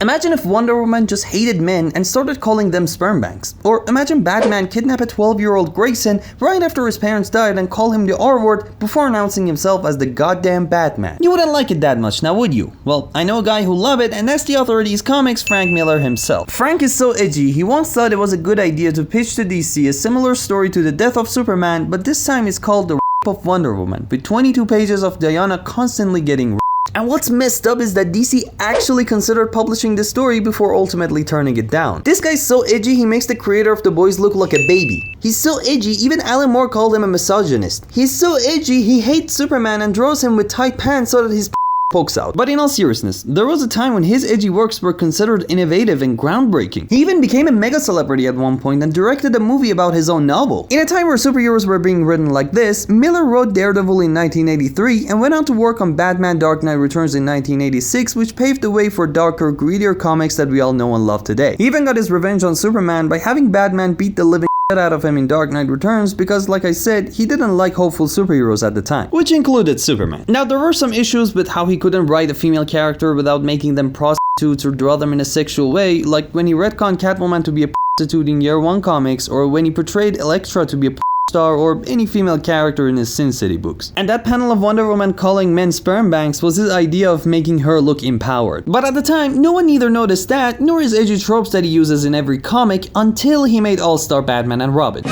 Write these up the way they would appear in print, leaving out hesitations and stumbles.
Imagine if Wonder Woman just hated men and started calling them sperm banks. Or imagine Batman kidnap a 12-year-old Grayson right after his parents died and call him the R-word before announcing himself as the goddamn Batman. You wouldn't like it that much, now would you? Well, I know a guy who loved it, and that's the author of these comics, Frank Miller himself. Frank is so edgy, he once thought it was a good idea to pitch to DC a similar story to the death of Superman, but this time it's called The of Wonder Woman, with 22 pages of Diana constantly getting and what's messed up is that DC actually considered publishing this story before ultimately turning it down. This guy's so edgy he makes the creator of The Boys look like a baby. He's so edgy even Alan Moore called him a misogynist. He's so edgy he hates Superman and draws him with tight pants so that his pokes out. But in all seriousness, there was a time when his edgy works were considered innovative and groundbreaking. He even became a mega celebrity at one point and directed a movie about his own novel. In a time where superheroes were being written like this, Miller wrote Daredevil in 1983 and went on to work on Batman Dark Knight Returns in 1986, which paved the way for darker, greedier comics that we all know and love today. He even got his revenge on Superman by having Batman beat the living out of him in Dark Knight Returns because, like I said, he didn't like hopeful superheroes at the time, which included Superman. Now, there were some issues with how he couldn't write a female character without making them prostitutes or draw them in a sexual way, like when he retconned Catwoman to be a prostitute in Year One comics, or when he portrayed Elektra to be a star, or any female character in his Sin City books. And that panel of Wonder Woman calling men sperm banks was his idea of making her look empowered. But at the time, no one neither noticed that, nor his edgy tropes that he uses in every comic, until he made All-Star Batman and Robin.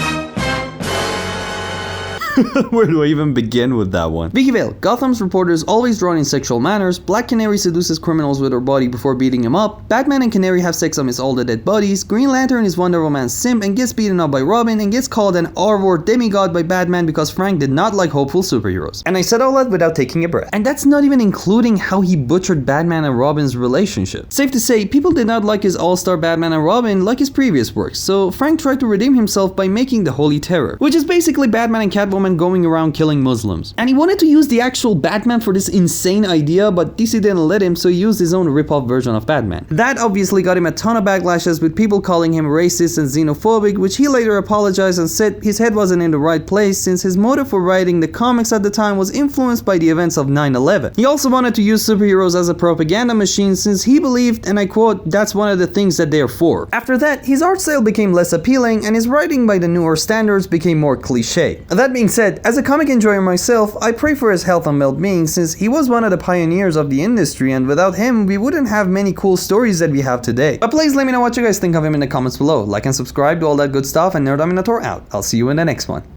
Where do I even begin with that one? Vicky Vale, Gotham's reporters always drawn in sexual manners, Black Canary seduces criminals with her body before beating him up, Batman and Canary have sex amidst all the dead bodies, Green Lantern is Wonder Woman's simp and gets beaten up by Robin and gets called an R-word demigod by Batman because Frank did not like hopeful superheroes. And I said all that without taking a breath. And that's not even including how he butchered Batman and Robin's relationship. Safe to say, people did not like his All-Star Batman and Robin like his previous works, so Frank tried to redeem himself by making the Holy Terror, which is basically Batman and Catwoman going around killing Muslims. And he wanted to use the actual Batman for this insane idea, but DC didn't let him, so he used his own rip-off version of Batman. That obviously got him a ton of backlashes, with people calling him racist and xenophobic, which he later apologized and said his head wasn't in the right place since his motive for writing the comics at the time was influenced by the events of 9/11. He also wanted to use superheroes as a propaganda machine since he believed, and I quote, that's one of the things that they're for. After that, his art style became less appealing and his writing by the newer standards became more cliche. That being said, as a comic enjoyer myself, I pray for his health and well-being since he was one of the pioneers of the industry, and without him, we wouldn't have many cool stories that we have today. But please let me know what you guys think of him in the comments below. Like and subscribe to all that good stuff, and Nerd Dominator out. I'll see you in the next one.